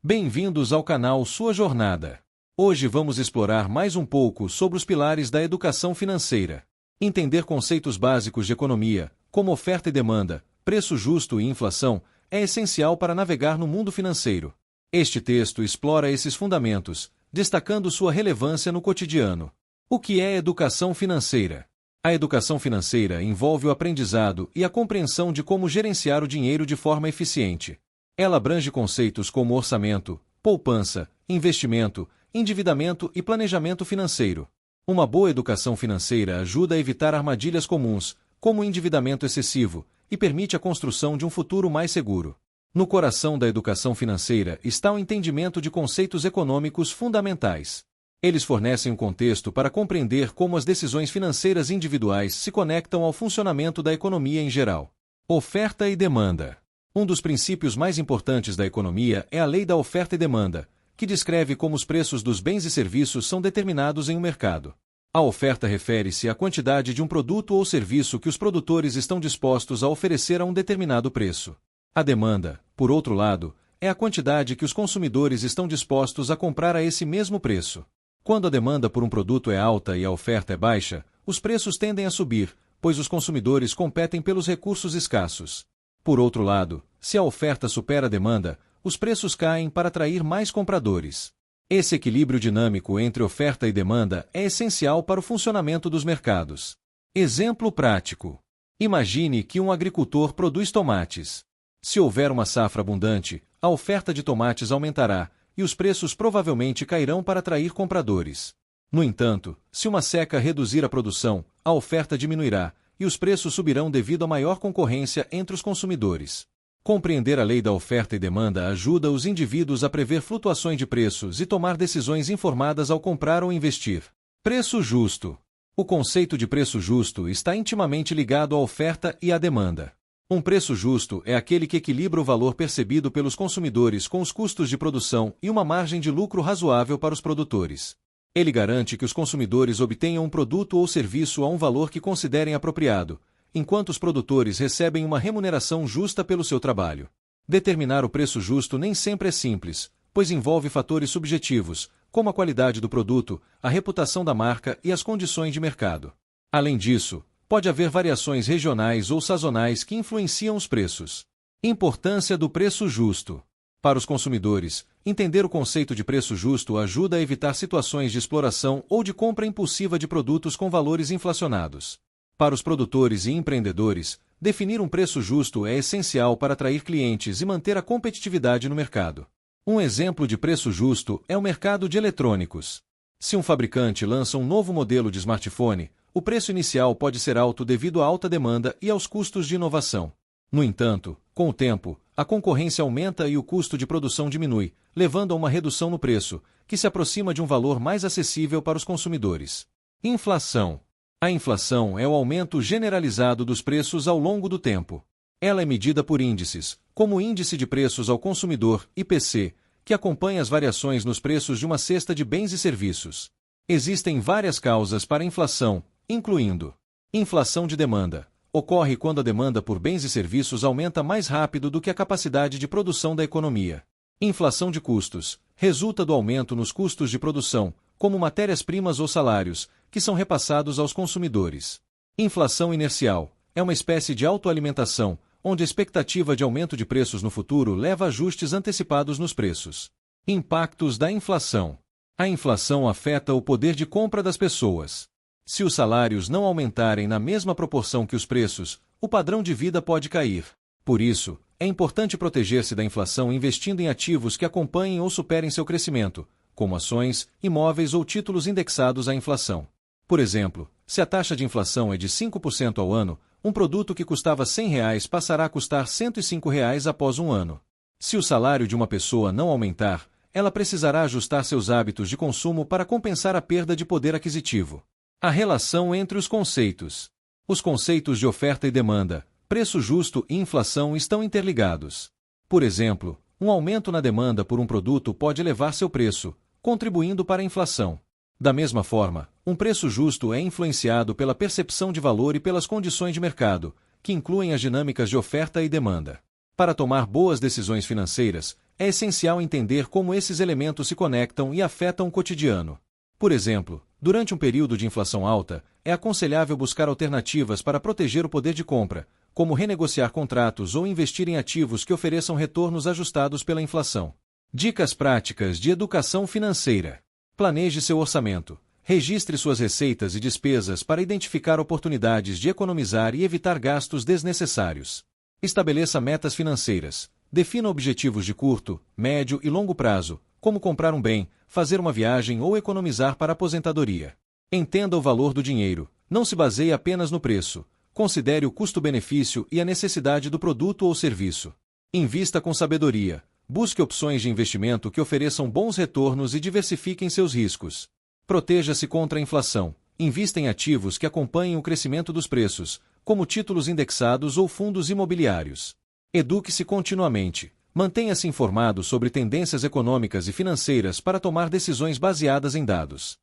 Bem-vindos ao canal Sua Jornada. Hoje vamos explorar mais um pouco sobre os pilares da educação financeira. Entender conceitos básicos de economia, como oferta e demanda, preço justo e inflação, é essencial para navegar no mundo financeiro. Este texto explora esses fundamentos, destacando sua relevância no cotidiano. O que é educação financeira? A educação financeira envolve o aprendizado e a compreensão de como gerenciar o dinheiro de forma eficiente. Ela abrange conceitos como orçamento, poupança, investimento, endividamento e planejamento financeiro. Uma boa educação financeira ajuda a evitar armadilhas comuns, como o endividamento excessivo, e permite a construção de um futuro mais seguro. No coração da educação financeira está o entendimento de conceitos econômicos fundamentais. Eles fornecem um contexto para compreender como as decisões financeiras individuais se conectam ao funcionamento da economia em geral. Oferta e demanda. Um dos princípios mais importantes da economia é a lei da oferta e demanda, que descreve como os preços dos bens e serviços são determinados em um mercado. A oferta refere-se à quantidade de um produto ou serviço que os produtores estão dispostos a oferecer a um determinado preço. A demanda, por outro lado, é a quantidade que os consumidores estão dispostos a comprar a esse mesmo preço. Quando a demanda por um produto é alta e a oferta é baixa, os preços tendem a subir, pois os consumidores competem pelos recursos escassos. Por outro lado, se a oferta supera a demanda, os preços caem para atrair mais compradores. Esse equilíbrio dinâmico entre oferta e demanda é essencial para o funcionamento dos mercados. Exemplo prático. Imagine que um agricultor produz tomates. Se houver uma safra abundante, a oferta de tomates aumentará e os preços provavelmente cairão para atrair compradores. No entanto, se uma seca reduzir a produção, a oferta diminuirá e os preços subirão devido à maior concorrência entre os consumidores. Compreender a lei da oferta e demanda ajuda os indivíduos a prever flutuações de preços e tomar decisões informadas ao comprar ou investir. Preço justo. O conceito de preço justo está intimamente ligado à oferta e à demanda. Um preço justo é aquele que equilibra o valor percebido pelos consumidores com os custos de produção e uma margem de lucro razoável para os produtores. Ele garante que os consumidores obtenham um produto ou serviço a um valor que considerem apropriado, enquanto os produtores recebem uma remuneração justa pelo seu trabalho. Determinar o preço justo nem sempre é simples, pois envolve fatores subjetivos, como a qualidade do produto, a reputação da marca e as condições de mercado. Além disso, pode haver variações regionais ou sazonais que influenciam os preços. Importância do preço justo. Para os consumidores, entender o conceito de preço justo ajuda a evitar situações de exploração ou de compra impulsiva de produtos com valores inflacionados. Para os produtores e empreendedores, definir um preço justo é essencial para atrair clientes e manter a competitividade no mercado. Um exemplo de preço justo é o mercado de eletrônicos. Se um fabricante lança um novo modelo de smartphone, o preço inicial pode ser alto devido à alta demanda e aos custos de inovação. No entanto, com o tempo, a concorrência aumenta e o custo de produção diminui, levando a uma redução no preço, que se aproxima de um valor mais acessível para os consumidores. Inflação. A inflação é o aumento generalizado dos preços ao longo do tempo. Ela é medida por índices, como o Índice de Preços ao Consumidor, IPC, que acompanha as variações nos preços de uma cesta de bens e serviços. Existem várias causas para a inflação, incluindo inflação de demanda. Ocorre quando a demanda por bens e serviços aumenta mais rápido do que a capacidade de produção da economia. Inflação de custos. Resulta do aumento nos custos de produção, como matérias-primas ou salários, que são repassados aos consumidores. Inflação inercial. É uma espécie de autoalimentação, onde a expectativa de aumento de preços no futuro leva a ajustes antecipados nos preços. Impactos da inflação. A inflação afeta o poder de compra das pessoas. Se os salários não aumentarem na mesma proporção que os preços, o padrão de vida pode cair. Por isso, é importante proteger-se da inflação investindo em ativos que acompanhem ou superem seu crescimento, como ações, imóveis ou títulos indexados à inflação. Por exemplo, se a taxa de inflação é de 5% ao ano, um produto que custava R$ 100 passará a custar R$ 105 após um ano. Se o salário de uma pessoa não aumentar, ela precisará ajustar seus hábitos de consumo para compensar a perda de poder aquisitivo. A relação entre os conceitos. Os conceitos de oferta e demanda, preço justo e inflação estão interligados. Por exemplo, um aumento na demanda por um produto pode elevar seu preço, contribuindo para a inflação. Da mesma forma, um preço justo é influenciado pela percepção de valor e pelas condições de mercado, que incluem as dinâmicas de oferta e demanda. Para tomar boas decisões financeiras, é essencial entender como esses elementos se conectam e afetam o cotidiano. Por exemplo, durante um período de inflação alta, é aconselhável buscar alternativas para proteger o poder de compra, como renegociar contratos ou investir em ativos que ofereçam retornos ajustados pela inflação. Dicas práticas de educação financeira. Planeje seu orçamento. Registre suas receitas e despesas para identificar oportunidades de economizar e evitar gastos desnecessários. Estabeleça metas financeiras. Defina objetivos de curto, médio e longo prazo, como comprar um bem, fazer uma viagem ou economizar para a aposentadoria. Entenda o valor do dinheiro. Não se baseie apenas no preço. Considere o custo-benefício e a necessidade do produto ou serviço. Invista com sabedoria. Busque opções de investimento que ofereçam bons retornos e diversifiquem seus riscos. Proteja-se contra a inflação. Invista em ativos que acompanhem o crescimento dos preços, como títulos indexados ou fundos imobiliários. Eduque-se continuamente. Mantenha-se informado sobre tendências econômicas e financeiras para tomar decisões baseadas em dados.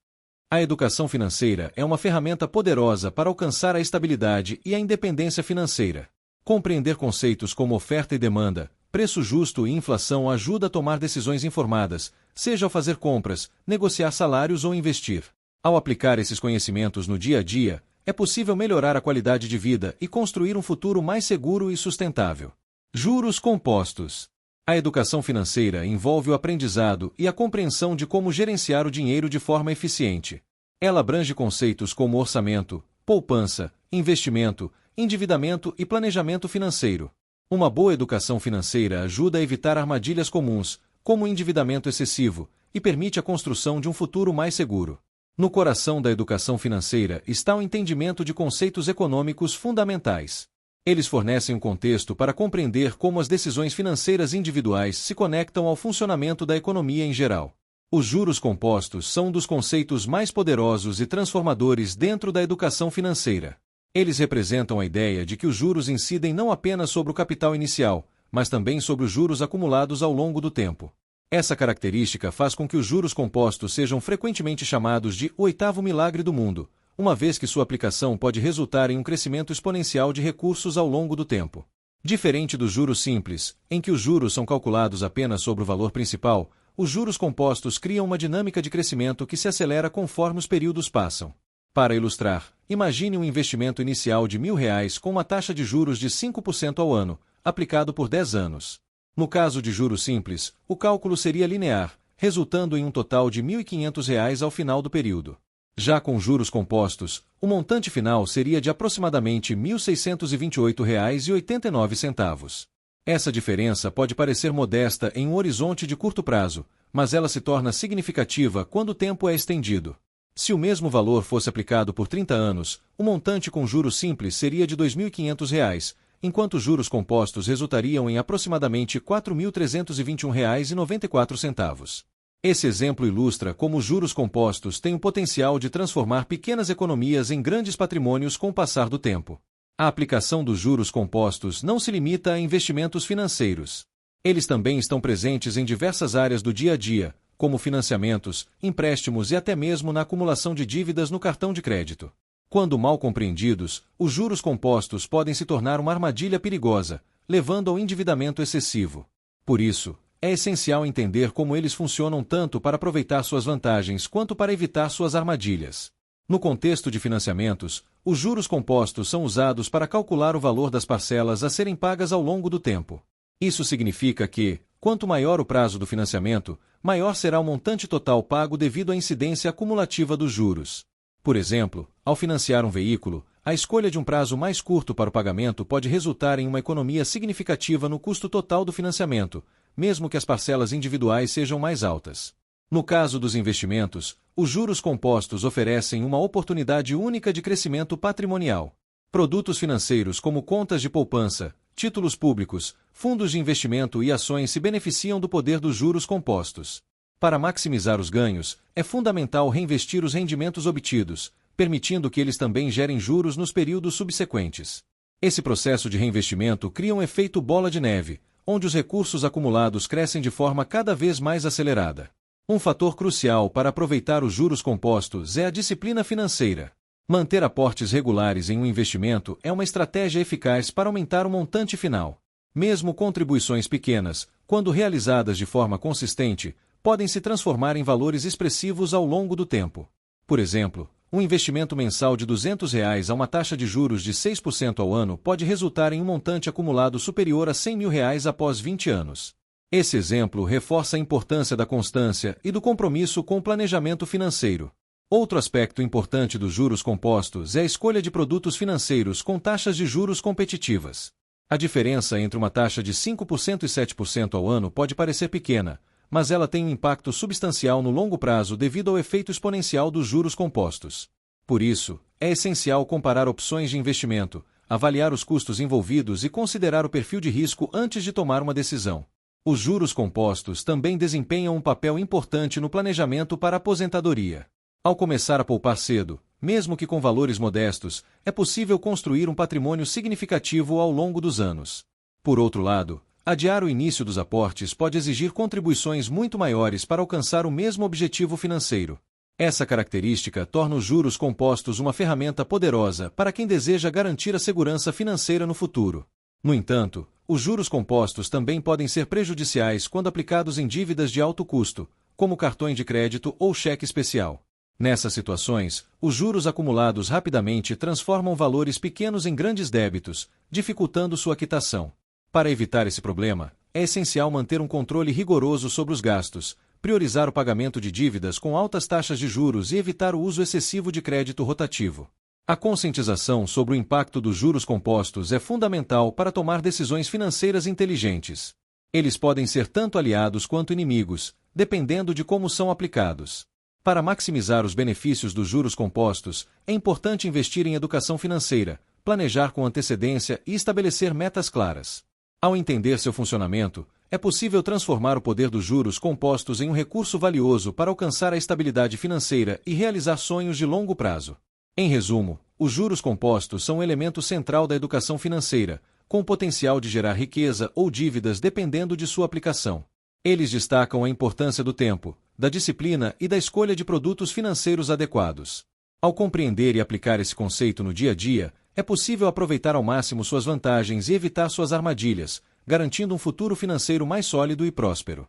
A educação financeira é uma ferramenta poderosa para alcançar a estabilidade e a independência financeira. Compreender conceitos como oferta e demanda, preço justo e inflação ajuda a tomar decisões informadas, seja ao fazer compras, negociar salários ou investir. Ao aplicar esses conhecimentos no dia a dia, é possível melhorar a qualidade de vida e construir um futuro mais seguro e sustentável. Juros compostos. A educação financeira envolve o aprendizado e a compreensão de como gerenciar o dinheiro de forma eficiente. Ela abrange conceitos como orçamento, poupança, investimento, endividamento e planejamento financeiro. Uma boa educação financeira ajuda a evitar armadilhas comuns, como o endividamento excessivo, e permite a construção de um futuro mais seguro. No coração da educação financeira está o entendimento de conceitos econômicos fundamentais. Eles fornecem um contexto para compreender como as decisões financeiras individuais se conectam ao funcionamento da economia em geral. Os juros compostos são um dos conceitos mais poderosos e transformadores dentro da educação financeira. Eles representam a ideia de que os juros incidem não apenas sobre o capital inicial, mas também sobre os juros acumulados ao longo do tempo. Essa característica faz com que os juros compostos sejam frequentemente chamados de o oitavo milagre do mundo, uma vez que sua aplicação pode resultar em um crescimento exponencial de recursos ao longo do tempo. Diferente dos juros simples, em que os juros são calculados apenas sobre o valor principal, os juros compostos criam uma dinâmica de crescimento que se acelera conforme os períodos passam. Para ilustrar, imagine um investimento inicial de R$ 1.000 com uma taxa de juros de 5% ao ano, aplicado por 10 anos. No caso de juros simples, o cálculo seria linear, resultando em um total de R$ 1.500 ao final do período. Já com juros compostos, o montante final seria de aproximadamente R$ 1.628,89. Essa diferença pode parecer modesta em um horizonte de curto prazo, mas ela se torna significativa quando o tempo é estendido. Se o mesmo valor fosse aplicado por 30 anos, o montante com juros simples seria de R$ 2.500, enquanto os juros compostos resultariam em aproximadamente R$ 4.321,94. Esse exemplo ilustra como os juros compostos têm o potencial de transformar pequenas economias em grandes patrimônios com o passar do tempo. A aplicação dos juros compostos não se limita a investimentos financeiros. Eles também estão presentes em diversas áreas do dia a dia, como financiamentos, empréstimos e até mesmo na acumulação de dívidas no cartão de crédito. Quando mal compreendidos, os juros compostos podem se tornar uma armadilha perigosa, levando ao endividamento excessivo. Por isso, é essencial entender como eles funcionam tanto para aproveitar suas vantagens quanto para evitar suas armadilhas. No contexto de financiamentos, os juros compostos são usados para calcular o valor das parcelas a serem pagas ao longo do tempo. Isso significa que, quanto maior o prazo do financiamento, maior será o montante total pago devido à incidência acumulativa dos juros. Por exemplo, ao financiar um veículo, a escolha de um prazo mais curto para o pagamento pode resultar em uma economia significativa no custo total do financiamento, mesmo que as parcelas individuais sejam mais altas. No caso dos investimentos, os juros compostos oferecem uma oportunidade única de crescimento patrimonial. Produtos financeiros como contas de poupança, títulos públicos, fundos de investimento e ações se beneficiam do poder dos juros compostos. Para maximizar os ganhos, é fundamental reinvestir os rendimentos obtidos, permitindo que eles também gerem juros nos períodos subsequentes. Esse processo de reinvestimento cria um efeito bola de neve, onde os recursos acumulados crescem de forma cada vez mais acelerada. Um fator crucial para aproveitar os juros compostos é a disciplina financeira. Manter aportes regulares em um investimento é uma estratégia eficaz para aumentar o montante final. Mesmo contribuições pequenas, quando realizadas de forma consistente, podem se transformar em valores expressivos ao longo do tempo. Por exemplo, um investimento mensal de R$ 200 a uma taxa de juros de 6% ao ano pode resultar em um montante acumulado superior a R$ 100.000 após 20 anos. Esse exemplo reforça a importância da constância e do compromisso com o planejamento financeiro. Outro aspecto importante dos juros compostos é a escolha de produtos financeiros com taxas de juros competitivas. A diferença entre uma taxa de 5% e 7% ao ano pode parecer pequena, mas ela tem um impacto substancial no longo prazo devido ao efeito exponencial dos juros compostos. Por isso, é essencial comparar opções de investimento, avaliar os custos envolvidos e considerar o perfil de risco antes de tomar uma decisão. Os juros compostos também desempenham um papel importante no planejamento para a aposentadoria. Ao começar a poupar cedo, mesmo que com valores modestos, é possível construir um patrimônio significativo ao longo dos anos. Por outro lado, adiar o início dos aportes pode exigir contribuições muito maiores para alcançar o mesmo objetivo financeiro. Essa característica torna os juros compostos uma ferramenta poderosa para quem deseja garantir a segurança financeira no futuro. No entanto, os juros compostos também podem ser prejudiciais quando aplicados em dívidas de alto custo, como cartões de crédito ou cheque especial. Nessas situações, os juros acumulados rapidamente transformam valores pequenos em grandes débitos, dificultando sua quitação. Para evitar esse problema, é essencial manter um controle rigoroso sobre os gastos, priorizar o pagamento de dívidas com altas taxas de juros e evitar o uso excessivo de crédito rotativo. A conscientização sobre o impacto dos juros compostos é fundamental para tomar decisões financeiras inteligentes. Eles podem ser tanto aliados quanto inimigos, dependendo de como são aplicados. Para maximizar os benefícios dos juros compostos, é importante investir em educação financeira, planejar com antecedência e estabelecer metas claras. Ao entender seu funcionamento, é possível transformar o poder dos juros compostos em um recurso valioso para alcançar a estabilidade financeira e realizar sonhos de longo prazo. Em resumo, os juros compostos são um elemento central da educação financeira, com o potencial de gerar riqueza ou dívidas dependendo de sua aplicação. Eles destacam a importância do tempo, da disciplina e da escolha de produtos financeiros adequados. Ao compreender e aplicar esse conceito no dia a dia, é possível aproveitar ao máximo suas vantagens e evitar suas armadilhas, garantindo um futuro financeiro mais sólido e próspero.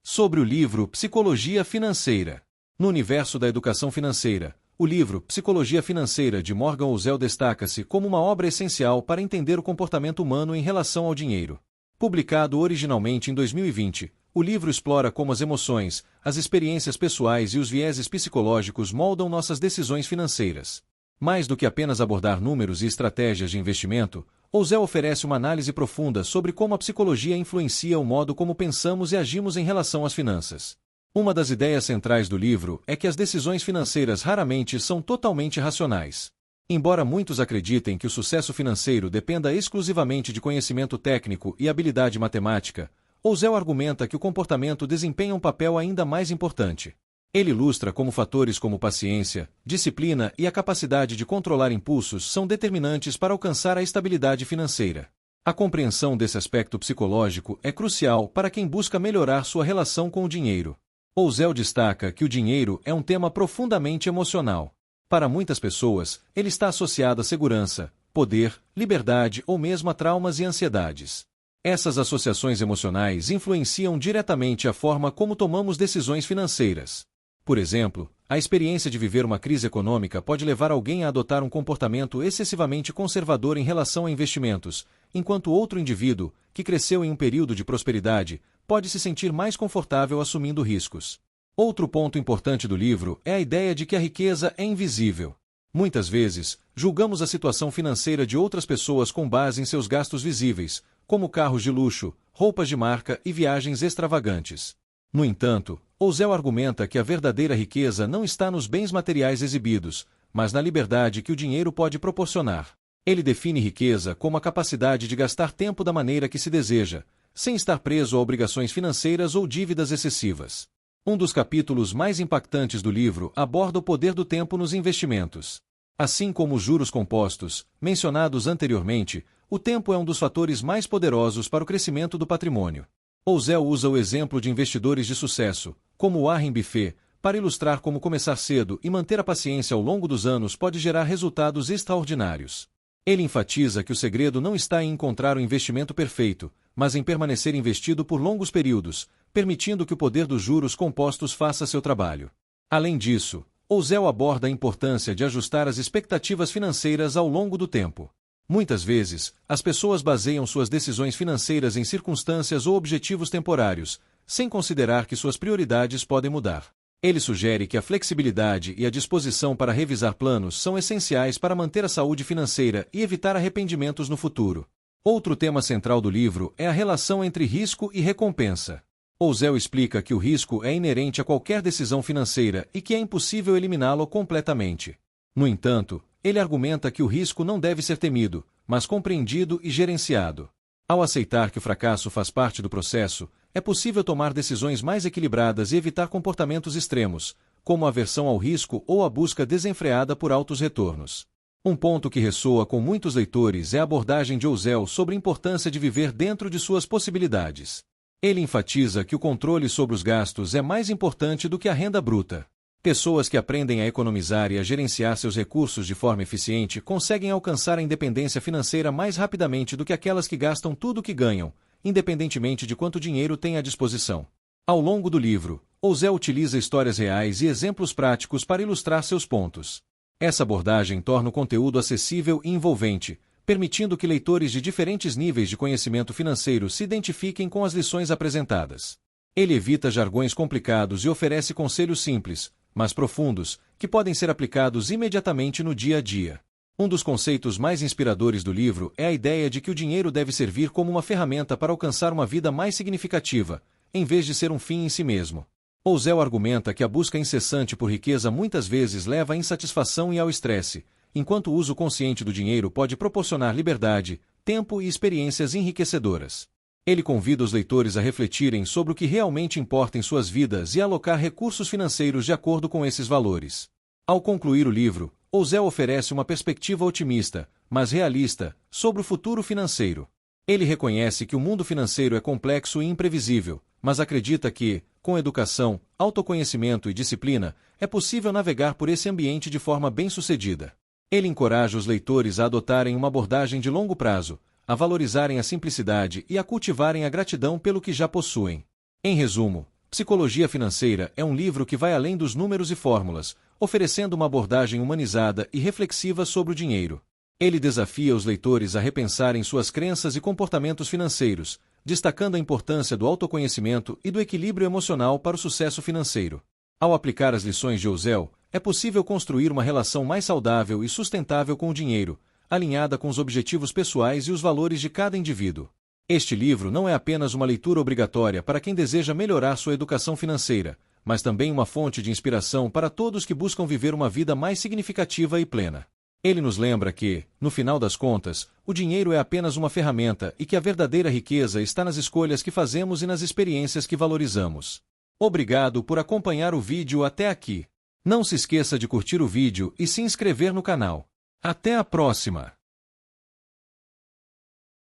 Sobre o livro Psicologia Financeira. No universo da educação financeira, o livro Psicologia Financeira de Morgan Housel destaca-se como uma obra essencial para entender o comportamento humano em relação ao dinheiro. Publicado originalmente em 2020, o livro explora como as emoções, as experiências pessoais e os vieses psicológicos moldam nossas decisões financeiras. Mais do que apenas abordar números e estratégias de investimento, Housel oferece uma análise profunda sobre como a psicologia influencia o modo como pensamos e agimos em relação às finanças. Uma das ideias centrais do livro é que as decisões financeiras raramente são totalmente racionais. Embora muitos acreditem que o sucesso financeiro dependa exclusivamente de conhecimento técnico e habilidade matemática, Housel argumenta que o comportamento desempenha um papel ainda mais importante. Ele ilustra como fatores como paciência, disciplina e a capacidade de controlar impulsos são determinantes para alcançar a estabilidade financeira. A compreensão desse aspecto psicológico é crucial para quem busca melhorar sua relação com o dinheiro. Housel destaca que o dinheiro é um tema profundamente emocional. Para muitas pessoas, ele está associado à segurança, poder, liberdade ou mesmo a traumas e ansiedades. Essas associações emocionais influenciam diretamente a forma como tomamos decisões financeiras. Por exemplo, a experiência de viver uma crise econômica pode levar alguém a adotar um comportamento excessivamente conservador em relação a investimentos, enquanto outro indivíduo, que cresceu em um período de prosperidade, pode se sentir mais confortável assumindo riscos. Outro ponto importante do livro é a ideia de que a riqueza é invisível. Muitas vezes, julgamos a situação financeira de outras pessoas com base em seus gastos visíveis, como carros de luxo, roupas de marca e viagens extravagantes. No entanto, Housel argumenta que a verdadeira riqueza não está nos bens materiais exibidos, mas na liberdade que o dinheiro pode proporcionar. Ele define riqueza como a capacidade de gastar tempo da maneira que se deseja, sem estar preso a obrigações financeiras ou dívidas excessivas. Um dos capítulos mais impactantes do livro aborda o poder do tempo nos investimentos. Assim como os juros compostos, mencionados anteriormente, o tempo é um dos fatores mais poderosos para o crescimento do patrimônio. Housel usa o exemplo de investidores de sucesso, como Warren Buffett, para ilustrar como começar cedo e manter a paciência ao longo dos anos pode gerar resultados extraordinários. Ele enfatiza que o segredo não está em encontrar o investimento perfeito, mas em permanecer investido por longos períodos, permitindo que o poder dos juros compostos faça seu trabalho. Além disso, Housel aborda a importância de ajustar as expectativas financeiras ao longo do tempo. Muitas vezes, as pessoas baseiam suas decisões financeiras em circunstâncias ou objetivos temporários, sem considerar que suas prioridades podem mudar. Ele sugere que a flexibilidade e a disposição para revisar planos são essenciais para manter a saúde financeira e evitar arrependimentos no futuro. Outro tema central do livro é a relação entre risco e recompensa. Housel explica que o risco é inerente a qualquer decisão financeira e que é impossível eliminá-lo completamente. No entanto, ele argumenta que o risco não deve ser temido, mas compreendido e gerenciado. Ao aceitar que o fracasso faz parte do processo, é possível tomar decisões mais equilibradas e evitar comportamentos extremos, como a aversão ao risco ou a busca desenfreada por altos retornos. Um ponto que ressoa com muitos leitores é a abordagem de Housel sobre a importância de viver dentro de suas possibilidades. Ele enfatiza que o controle sobre os gastos é mais importante do que a renda bruta. Pessoas que aprendem a economizar e a gerenciar seus recursos de forma eficiente conseguem alcançar a independência financeira mais rapidamente do que aquelas que gastam tudo o que ganham, independentemente de quanto dinheiro têm à disposição. Ao longo do livro, Housel utiliza histórias reais e exemplos práticos para ilustrar seus pontos. Essa abordagem torna o conteúdo acessível e envolvente, permitindo que leitores de diferentes níveis de conhecimento financeiro se identifiquem com as lições apresentadas. Ele evita jargões complicados e oferece conselhos simples, mas profundos, que podem ser aplicados imediatamente no dia a dia. Um dos conceitos mais inspiradores do livro é a ideia de que o dinheiro deve servir como uma ferramenta para alcançar uma vida mais significativa, em vez de ser um fim em si mesmo. Housel argumenta que a busca incessante por riqueza muitas vezes leva à insatisfação e ao estresse, enquanto o uso consciente do dinheiro pode proporcionar liberdade, tempo e experiências enriquecedoras. Ele convida os leitores a refletirem sobre o que realmente importa em suas vidas e a alocar recursos financeiros de acordo com esses valores. Ao concluir o livro, Housel oferece uma perspectiva otimista, mas realista, sobre o futuro financeiro. Ele reconhece que o mundo financeiro é complexo e imprevisível, mas acredita que, com educação, autoconhecimento e disciplina, é possível navegar por esse ambiente de forma bem-sucedida. Ele encoraja os leitores a adotarem uma abordagem de longo prazo, a valorizarem a simplicidade e a cultivarem a gratidão pelo que já possuem. Em resumo, Psicologia Financeira é um livro que vai além dos números e fórmulas, oferecendo uma abordagem humanizada e reflexiva sobre o dinheiro. Ele desafia os leitores a repensarem suas crenças e comportamentos financeiros, destacando a importância do autoconhecimento e do equilíbrio emocional para o sucesso financeiro. Ao aplicar as lições de Housel, é possível construir uma relação mais saudável e sustentável com o dinheiro, alinhada com os objetivos pessoais e os valores de cada indivíduo. Este livro não é apenas uma leitura obrigatória para quem deseja melhorar sua educação financeira, mas também uma fonte de inspiração para todos que buscam viver uma vida mais significativa e plena. Ele nos lembra que, no final das contas, o dinheiro é apenas uma ferramenta e que a verdadeira riqueza está nas escolhas que fazemos e nas experiências que valorizamos. Obrigado por acompanhar o vídeo até aqui. Não se esqueça de curtir o vídeo e se inscrever no canal. Até a próxima!